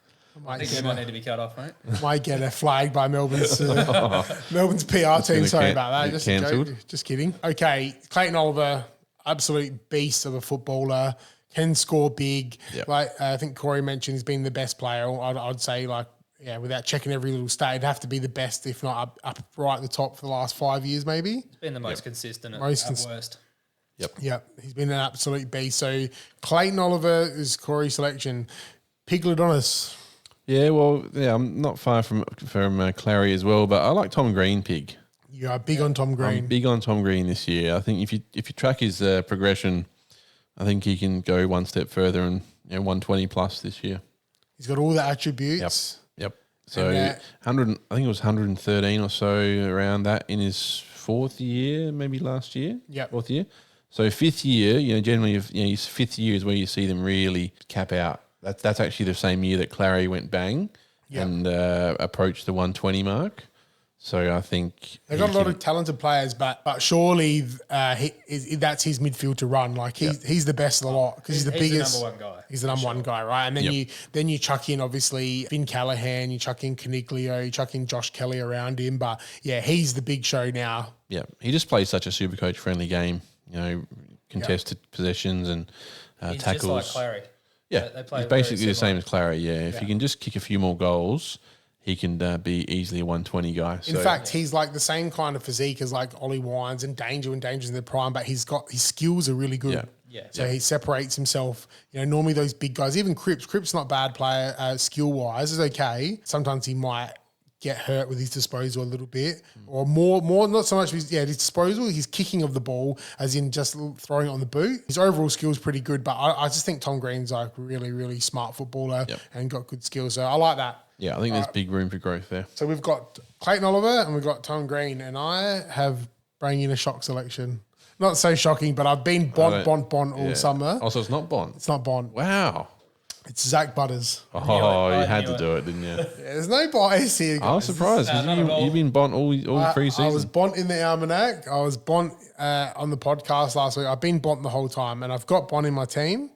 I think he might need to be cut off, mate. Might get a flag by Melbourne's PR team. Sorry about that. Cancelled. Just kidding. Okay, Clayton Oliver. absolute beast of a footballer, can score big. Yep. Like I think Cory mentioned, he's been the best player. I'd say without checking every little stat, it'd have to be the best, if not up right at the top for the last 5 years, maybe. He's been the most consistent at worst. Yep. He's been an absolute beast. So Clayton Oliver is Cory's selection. Piglet on us. Yeah, well, I'm not far from Clary as well, but I like Tom Green, Pig. You are big on Tom Green. I'm big on Tom Green this year. I think if you track his progression, I think he can go one step further and 120 plus this year. He's got all the attributes. Yep. So 100, I think it was 113 or so around that in his fourth year, maybe last year. Yep. Fourth year. So fifth year, generally, his fifth year is where you see them really cap out. That's actually the same year that Clary went bang and approached the 120 mark. So I think they've got a lot of talented players, but surely that's his midfield to run. Like he's the best of the lot because he's the biggest. The number one guy. He's the number one guy, right? And then you chuck in obviously Finn Callahan, you chuck in Caniglio, you chuck in Josh Kelly around him, but he's the big show now. Yeah, he just plays such a Supercoach friendly game. Contested possessions and he's tackles. Just like Clary. Yeah, they play he's basically the same as Clary. Yeah, if he can just kick a few more goals, he can be easily a 120 guy. In fact, he's like the same kind of physique as like Ollie Wines and Danger when Danger's in their prime, but his skills are really good. Yeah. So he separates himself. Normally those big guys, even Cripps not a bad player skill wise, is okay. Sometimes he might get hurt with his disposal a little bit, or more not so much his disposal, his kicking of the ball, as in just throwing it on the boot. His overall skill is pretty good, but I just think Tom Green's like really, really smart footballer and got good skills. So I like that. Yeah, I think there's big room for growth there. So we've got Clayton Oliver and we've got Tom Green, and I have bringing in a shock selection. Not so shocking, but I've been Bont all summer. Oh, so it's not Bont? It's not Bont. Wow. It's Zach Butters. Oh, you had to do it, didn't you? There's no bias here, guys. I was surprised because you've been Bont all pre-season. I was Bont in the almanac. I was Bont on the podcast last week. I've been Bont the whole time, and I've got Bont in my team.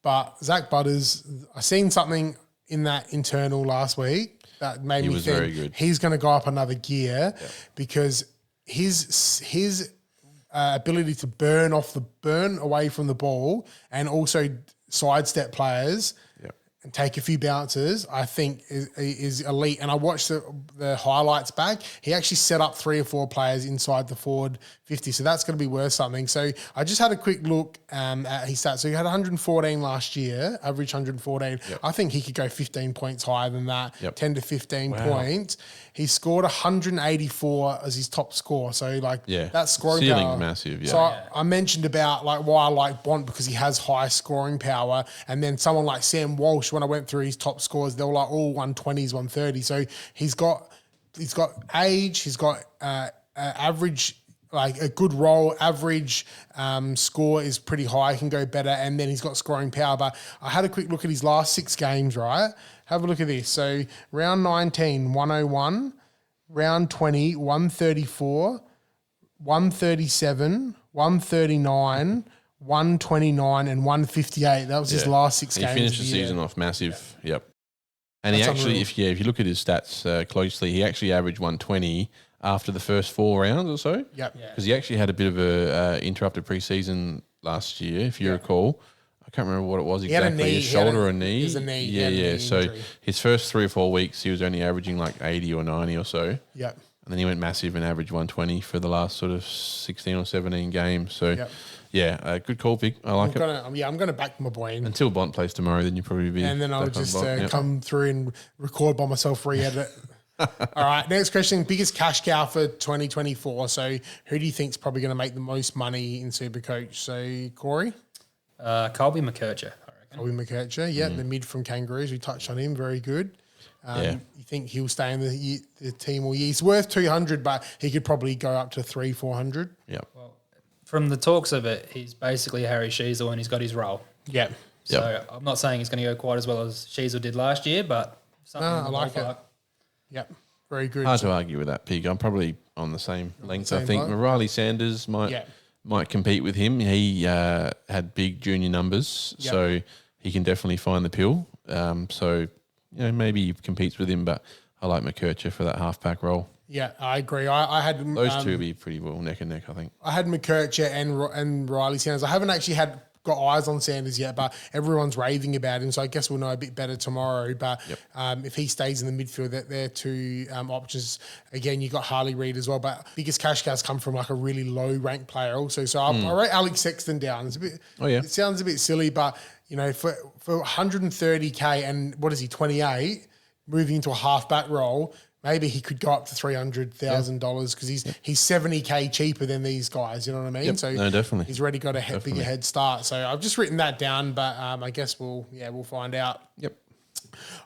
But Zach Butters, I seen something in that internal last week that made me think very good. He's going to go up another gear because his ability to burn away from the ball and also sidestep players and take a few bounces, I think is elite. And I watched the highlights back. He actually set up 3 or 4 players inside the forward 50. So that's going to be worth something. So I just had a quick look at his stats. So he had 114 last year, average 114. I think he could go 15 points higher than that, 10 to 15 points. He scored 184 as his top score. So that scoring ceiling's power. massive. Yeah. So I mentioned about why I like Bont because he has high scoring power. And then someone like Sam Walsh, when I went through his top scores, they were like all 120s, 130. So he's got age, he's got average, like a good role, average score is pretty high, can go better, and then he's got scoring power. But I had a quick look at his last 6 games, right? Have a look at this. So round 19, 101, round 20, 134, 137, 139, 129 and 158. That was his last 6 games. He finished the season off massive. Yep. And he actually, if you look at his stats closely, he actually averaged 120 after the first 4 rounds or so. Yep. Because he actually had a bit of a interrupted preseason last year, if you recall. I can't remember what it was exactly. His shoulder or knee. It was a knee. Yeah. So his first 3 or 4 weeks, he was only averaging like 80 or 90 or so. Yep. And then he went massive and averaged 120 for the last sort of 16 or 17 games. So, good call, Pig. I like it. I'm going to back my boy in. Until Bont plays tomorrow, then you probably be. And then I'll just come through and record by myself, re-edit. All right, next question. Biggest cash cow for 2024. So who do you think is probably going to make the most money in Supercoach? So, Cory? Colby McKercher, I reckon. Colby McKercher, the mid from Kangaroos. We touched on him. Very good. You think he'll stay in the team all year? He's worth 200, but he could probably go up to 300-400. Yeah. Well, from the talks of it, he's basically Harry Sheasel and he's got his role. Yeah. So I'm not saying he's going to go quite as well as Sheasel did last year, but something I like it. Yep. Very good. Hard to argue with that, Pig. I'm probably on the same length. I think Riley Sanders might compete with him. He had big junior numbers, so he can definitely find the pill. So maybe he competes with him, but I like McKercher for that half-pack role. Yeah, I agree. I had Those two would be pretty well neck and neck, I think. I had McKercher and Riley Sanders. I haven't actually got eyes on Sanders yet, but everyone's raving about him. So I guess we'll know a bit better tomorrow. But if he stays in the midfield, they're two options. Again, you got Harley Reid as well, but biggest cash cows come from like a really low ranked player also. So I rate Alex Sexton down. It's a bit. It sounds a bit silly, but for 130K and what is he, 28, moving into a halfback role. Maybe he could go up to $300,000 because he's 70K cheaper than these guys. You know what I mean? Yep. So no, definitely. he's already got a bigger head start. So I've just written that down, but I guess we'll find out. Yep.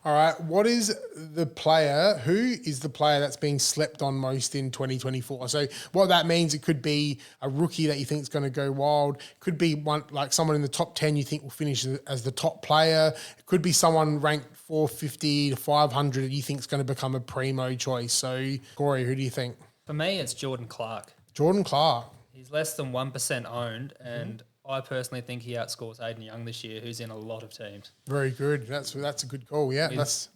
All right. Who is the player that's being slept on most in 2024? So what that means, it could be a rookie that you think is going to go wild. It could be one like someone in the top 10 you think will finish as the top player. It could be someone ranked 450 to 500 you think is going to become a primo choice. So Cory, who do you think? For me, it's Jordan Clark. Jordan Clark. He's less than 1% owned, and I personally think he outscores Aiden Young this year, who's in a lot of teams. Very good. That's a good call. Yeah,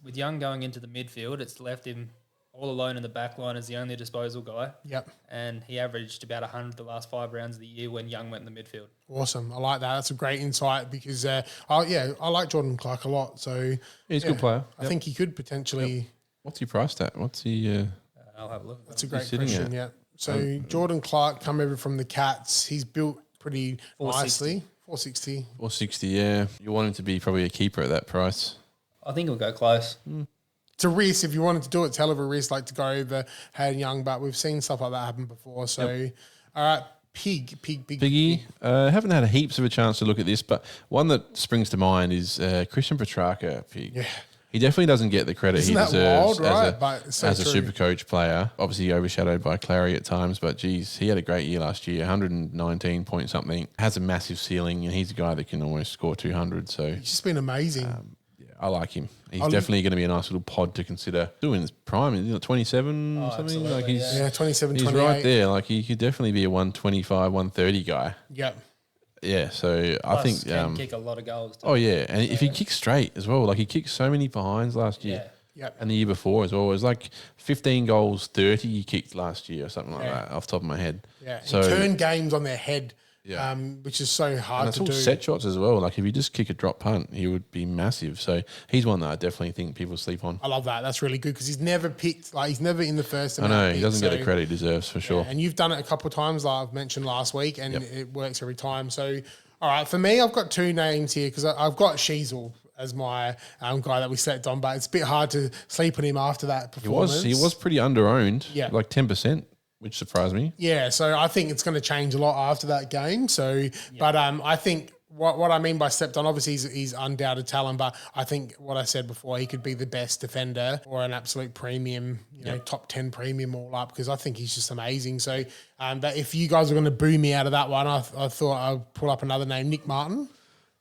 with Young going into the midfield, it's left him all alone in the back line as the only disposal guy. Yep. And he averaged about 100 the last 5 rounds of the year when Young went in the midfield. Awesome. I like that. That's a great insight because, I like Jordan Clark a lot. So he's a good player. I think he could potentially. Yep. What's he priced at? What's he? I'll have a look. That's a great question. Yeah. So Jordan Clark come over from the Cats. He's built pretty 460. nicely. 460. 460. Yeah. You want him to be probably a keeper at that price. I think he'll go close. It's a risk. If you wanted to do it, it's a hell of a risk, like to go over Hayden Young, but we've seen stuff like that happen before. So, all right, Piggy. Haven't had heaps of a chance to look at this, but one that springs to mind is Christian Petrarca, Pig. Yeah. He definitely doesn't get the credit he deserves wild, right? as a Supercoach player. Obviously overshadowed by Clary at times, but geez, he had a great year last year, 119 point something. Has a massive ceiling, and he's a guy that can almost score 200. So He's just been amazing. I like him. He's definitely going to be a nice little pod to consider. Doing his prime, 27 or something. Absolutely, like he's 27, he's 28. right there. Like he could definitely be a 125, 130 guy. Yep. Yeah, so I Plus, think can kick a lot of goals. Too. Oh yeah, and if he kicks straight as well, like he kicked so many behinds last year. Yep. And the year before as well. It was like 15 goals, 30 he kicked last year or something like that off the top of my head. Yeah. So he turned games on their head, which is so hard to all do. Set shots as well. Like if you just kick a drop punt, he would be massive. So he's one that I definitely think people sleep on. I love that. That's really good because he's never picked, he's never in the first. I know, he doesn't get the credit he deserves for sure. And you've done it a couple of times, like I've mentioned last week, and it works every time. So, all right, for me, I've got 2 names here because I've got Sheasel as my guy that we slept on, but it's a bit hard to sleep on him after that performance. He was pretty under-owned, Yeah. like 10%, which surprised me. Yeah, so I think it's going to change a lot after that game. So, but I think what I mean by slept on, obviously he's undoubted talent, but I think what I said before, he could be the best defender or an absolute premium, top 10 premium all up because I think he's just amazing. So, but if you guys are going to boo me out of that one, I thought I'd pull up another name, Nick Martin.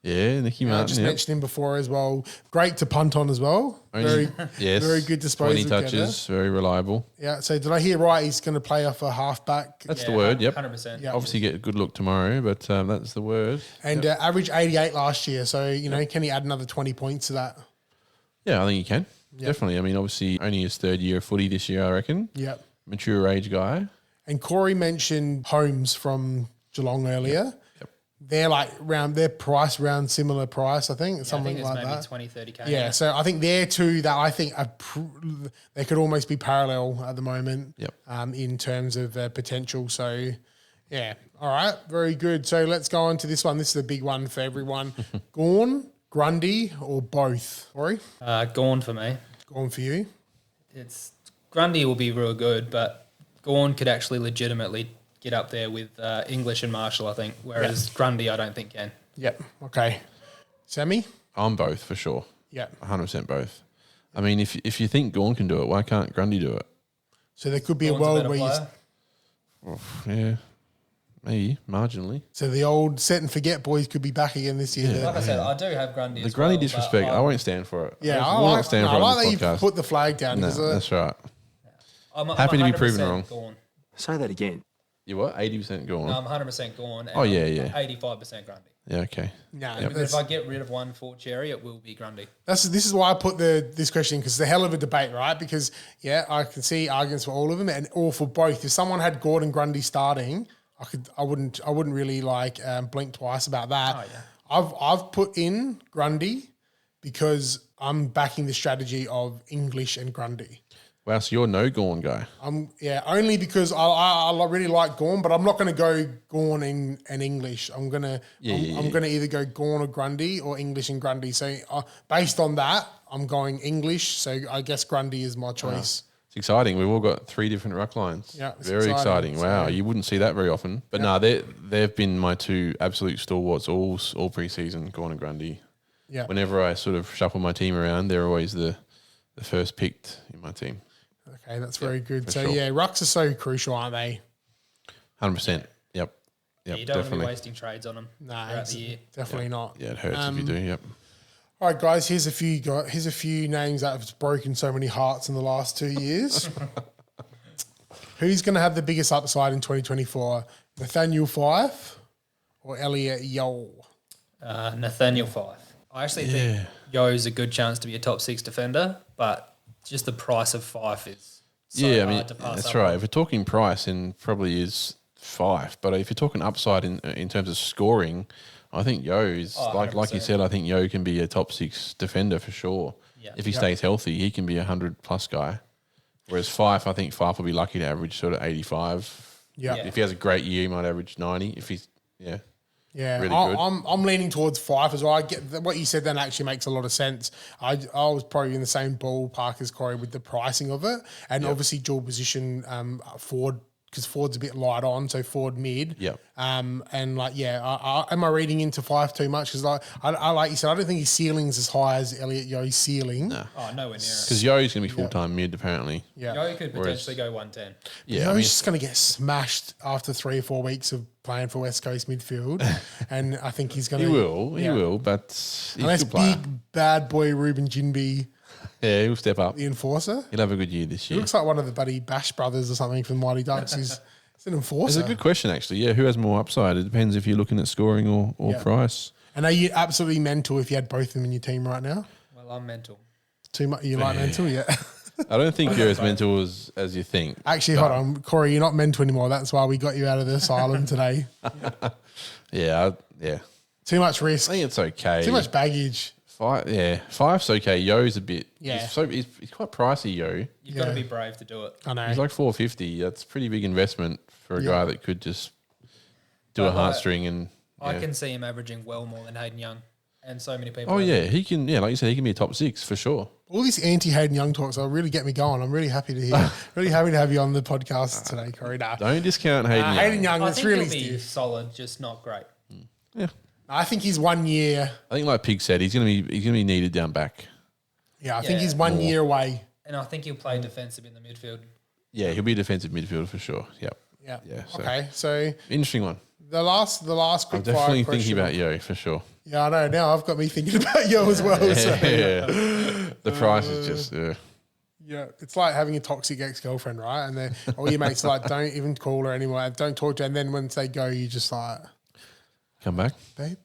Yeah, Nicky Martin. I just mentioned him before as well. Great to punt on as well. Very good disposal. 20 touches, very reliable. Yeah, so did I hear right? He's going to play off a halfback. That's the word, 100%. Yep. Obviously get a good look tomorrow, but that's the word. And average 88 last year. So, can he add another 20 points to that? Yeah, I think he can. Definitely. I mean, obviously only his 3rd year of footy this year, I reckon. Yep. Mature age guy. And Cory mentioned Holmes from Geelong earlier. Yep. They're they're priced around similar price, I think, something like maybe that. 20, 30K. Yeah, so I think they're two that I think they could almost be parallel at the moment. Yep. In terms of potential. So, yeah, all right, very good. So let's go on to this one. This is a big one for everyone. Gawn, Grundy, or both? Cory? Gawn for me. Gawn for you? Grundy will be real good, but Gawn could actually legitimately get up there with English and Marshall, I think, whereas Grundy I don't think can. Yep. Okay. Sammy? I'm both for sure. Yep. 100% both. I mean, if you think Gawn can do it, why can't Grundy do it? So there could be Gawn's a world better where player. Yeah, maybe marginally. So the old set and forget boys could be back again this year. Like I said, I do have Grundy The as Grundy well, disrespect, but I won't stand for it. Yeah, I I will like, not stand no, for I it like on that the you podcast. put the flag down. No, 'cause, that's right. I'm Happy to be 100% proven wrong. Gawn. Say that again. You what? 80% Gawn? No, I'm 100% Gawn. And Oh, yeah. 85% Grundy. Yeah, okay. No, But if I get rid of one for Cherry, it will be Grundy. this is why I put this question because it's a hell of a debate, right? Because I can see arguments for all of them or for both. If someone had Gordon Grundy starting, I wouldn't really blink twice about that. Oh, yeah. I've put in Grundy because I'm backing the strategy of English and Grundy. Wow, so you're no Gorn guy. Only because I really like Gorn, but I'm not going to go Gorn and English. I'm gonna either go Gorn or Grundy or English and Grundy. So based on that, I'm going English. So I guess Grundy is my choice. It's exciting. We've all got 3 different ruck lines. Yeah, it's very exciting. Wow, So- you wouldn't see that very often. But no, they've been my 2 absolute stalwarts all preseason, Gorn and Grundy. Yeah. Whenever I sort of shuffle my team around, they're always the first picked in my team. Okay, that's very good. So sure. rucks are so crucial, aren't they? 100%. Yep. Yeah, you don't want to be wasting trades on them No, throughout the year. definitely not. Yeah, it hurts if you do. Yep. All right, guys. Here's a few names that have broken so many hearts in the last 2 years. Who's going to have the biggest upside in 2024? Nathaniel Fife or Elliot Yeo? Nathaniel Fife. I actually think Yo's a good chance to be a top 6 defender, but just the price of Fife is so hard to pass that's up right. on. If we're talking price, then probably is Fife. But if you're talking upside in terms of scoring, I think Yo is like you said. I think Yo can be a top 6 defender for sure. Yeah. If he stays healthy, he can be 100+ guy. Whereas Fife, I think Fife will be lucky to average sort of 85. Yeah. If he has a great year, he might average 90. If he's Yeah, really good. I'm leaning towards Fife as well. I get what you said. Then actually makes a lot of sense. I was probably in the same ballpark as Cory with the pricing of it, and obviously dual position forward because Ford's a bit light on, so Ford mid. Yep. And am I reading into Fife too much? Because I like you said, I don't think his ceiling's as high as Elliot Yo's ceiling. No. Oh, nowhere near it. Because Yo's going to be full-time mid, apparently. Yeah. Yo could potentially go 110. Yeah, Yo's just going to get smashed after 3 or 4 weeks of playing for West Coast midfield, and I think he's going to. He will, but he's Unless a good player. big bad boy Ruben Jinby, Yeah, he'll step up. the enforcer. He'll have a good year this He year. looks like one of the buddy Bash brothers or something from Mighty Ducks. He's an enforcer. It's a good question, actually. Yeah, who has more upside? It depends if you're looking at scoring or price. And are you absolutely mental if you had both of them in your team right now? Well, I'm mental. Too much? You like mental? Yeah. I don't think you're as mental as you think. Actually, hold on, Cory, you're not mental anymore. That's why we got you out of the asylum today. Yeah. Too much risk. I think it's okay. Too much baggage. Five's okay. Yo's a bit. Yeah. He's quite pricey, Yo. You've got to be brave to do it. I know. He's like $450. That's a pretty big investment for a Yeah. guy that could just do a heartstring and. I can see him averaging well more than Hayden Young and so many people. Oh yeah, he can. Yeah, like you said, he can be a top 6 for sure. All these anti-Hayden Young talks will really get me going. I'm really happy to hear. Really happy to have you on the podcast today, Cory. Nah. Don't discount Hayden. Young. Hayden Young, I it's think really he'll be stiff. solid, just not great. Yeah, I think he's 1 year. I think like Pig said, he's gonna be needed down back. Yeah, I think Yeah. he's 1 year away. And I think he'll play defensive in the midfield. Yeah, he'll be a defensive midfielder for sure. Yep. Yeah. Yeah, so- Okay. So Interesting one. the last quick I'm definitely fire thinking question. about Yo for sure. Yeah, I know. Now I've got me thinking about you as well. So. Yeah. The price is just. Yeah, it's like having a toxic ex-girlfriend, right? And all your mates are like, don't even call her anymore, don't talk to her. And then once they go, you just like, Come back. babe.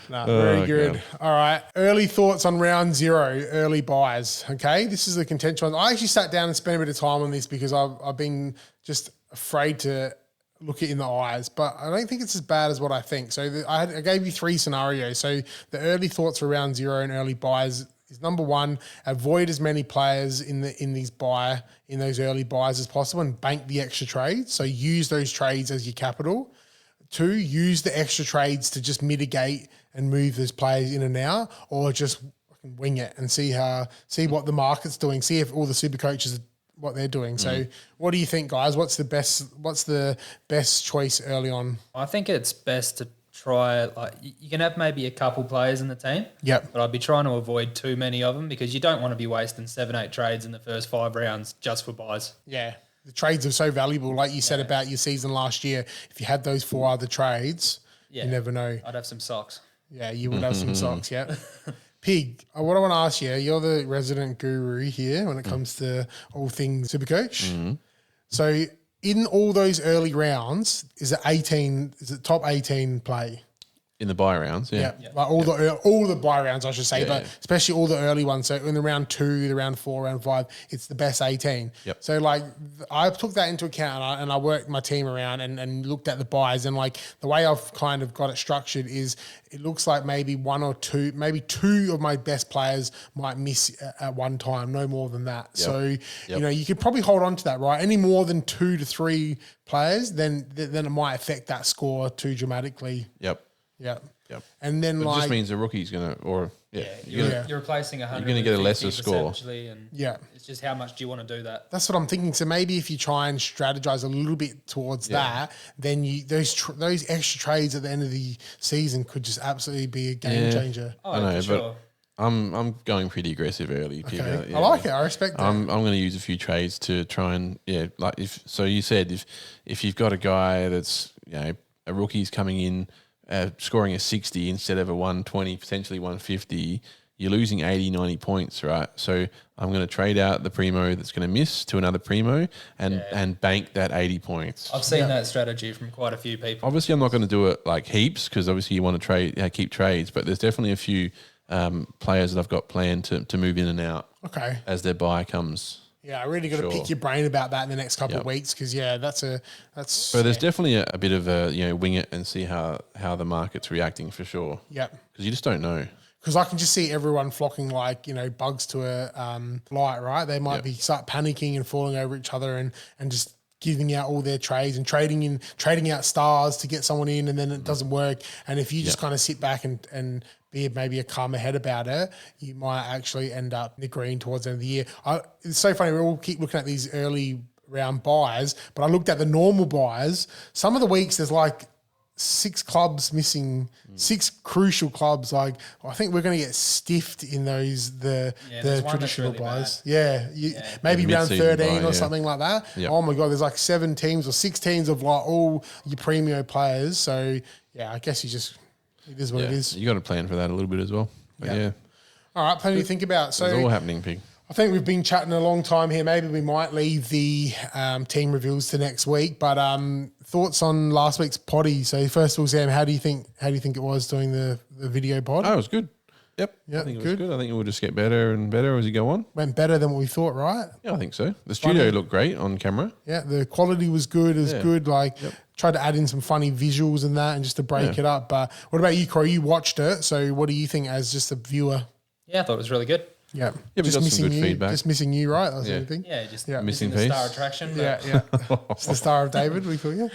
Very good. God. All right. Early thoughts on round 0, early buys. Okay. This is a contentious one. I actually sat down and spent a bit of time on this because I've been just afraid to look it in the eyes, but I don't think it's as bad as what I think. So I gave you 3 scenarios. So the early thoughts for round 0 and early buys is number 1, avoid as many players in those early buys as possible and bank the extra trades. So use those trades as your capital. 2, use the extra trades to just mitigate and move those players in and out, or just fucking wing it and see what the market's doing. See if all the super coaches what they're doing. So what do you think, guys? What's the best choice early on? I think it's best to try, like, you can have maybe a couple players in the team. Yep. But I'd be trying to avoid too many of them because you don't want to be wasting 7-8 trades in the first 5 rounds just for buys. Yeah. The trades are so valuable. Like you said about your season last year, if you had those 4 other trades, you never know. I'd have some socks. Yeah, you would have some socks, yeah. Pig, what I want to ask you, you're the resident guru here when it comes to all things Supercoach. So in all those early rounds, is it top 18 play? In the bye rounds, yeah. Like all the bye rounds, I should say, but yeah. especially all the early ones. So in the round 2, the round 4, round 5, it's the best 18. Yep. So like I took that into account and I worked my team around and looked at the buys, and like the way I've kind of got it structured is it looks like maybe 1 or 2, maybe 2 of my best players might miss at one time, no more than that. So you know you could probably hold on to that, right? Any more than 2 to 3 players, then it might affect that score too dramatically. Yep. Yeah. Yep. And then It like just means the rookie's going to, You're replacing 100. You're gonna get a lesser score. essentially, and Yeah. it's just how much do you want to do that? that's what I'm thinking. So maybe if you try and strategize a little bit towards that, then those extra trades at the end of the season could just absolutely be a game changer. Oh, I know, for sure. but I'm going pretty aggressive early. Okay. I like it. I respect that. I'm going to use a few trades to try and like you said if you've got a guy that's a rookie's coming in scoring a 60 instead of a 120, potentially 150, you're losing 80, 90 points, right? So I'm going to trade out the primo that's going to miss to another primo and bank that 80 points. I've seen that strategy from quite a few people. Obviously, I'm not going to do it like heaps because obviously you want to keep trades, but there's definitely a few players that I've got planned to move in and out as their buy comes. Yeah, I really got to pick your brain about that in the next couple of weeks because that's. So there's definitely a bit of a wing it and see how the market's reacting for sure. Yeah, because you just don't know. Because I can just see everyone flocking like bugs to a light, right? They might start panicking and falling over each other and just giving out all their trades and trading out stars to get someone in, and then it doesn't work. And if you just kind of sit back and be maybe a calmer head about it, you might actually end up in the green towards the end of the year. It's so funny. We all keep looking at these early round buys, but I looked at the normal buys. Some of the weeks there's like 6 clubs missing, 6 crucial clubs. Like I think we're going to get stiffed in those the traditional really buys. Maybe round 13 or something like that. Yep. Oh my god, there's like 7 teams or 6 teams of like all your premium players. So I guess it is what it is. You got to plan for that a little bit as well. But All right, plenty to think about. So it's all happening, Pig. I think we've been chatting a long time here. Maybe we might leave the team reveals to next week. But thoughts on last week's potty? So first of all, Sam, how do you think it was doing the video pod? Oh, it was good. Yep. I think it was good. I think it will just get better and better as you go on. Went better than what we thought, right? Yeah, I think so. The studio looked great on camera. Yeah, the quality was good. It was good. Like, tried to add in some funny visuals and that and just to break it up. But what about you, Cory? You watched it. So what do you think as just a viewer? Yeah, I thought it was really good. Yeah. We got some good feedback. Just missing you, right? That's the only thing. Yeah, just Missing the piece. star attraction. It's the Star of David, we call you.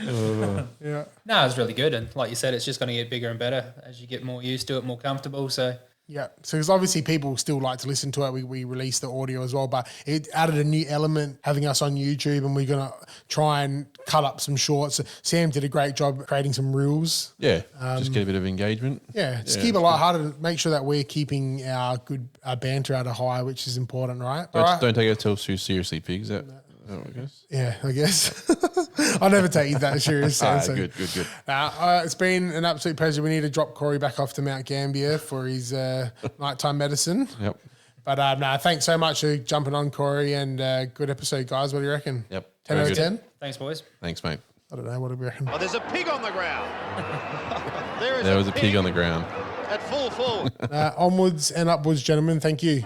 Yeah. No, it was really good. And like you said, it's just going to get bigger and better as you get more used to it, more comfortable. So yeah, so because obviously people still like to listen to it. We released the audio as well, but it added a new element having us on YouTube, and we're going to try and cut up some shorts. Sam did a great job creating some reels. Yeah, just get a bit of engagement. Yeah, just keep it lighthearted and make sure that we're keeping our banter at a high, which is important, right? Don't take ourselves too seriously, Pigs. I guess. Yeah, I guess. I never take you that serious. Sam, so. Good. It's been an absolute pleasure. We need to drop Cory back off to Mount Gambier for his nighttime medicine. Yep. But thanks so much for jumping on, Cory, and good episode, guys. What do you reckon? Yep. 10 out of 10? thanks, boys. Thanks, mate. I don't know. What do we reckon? Oh, there's a pig on the ground. There was a pig on the ground. At full forward. Onwards and upwards, gentlemen. Thank you.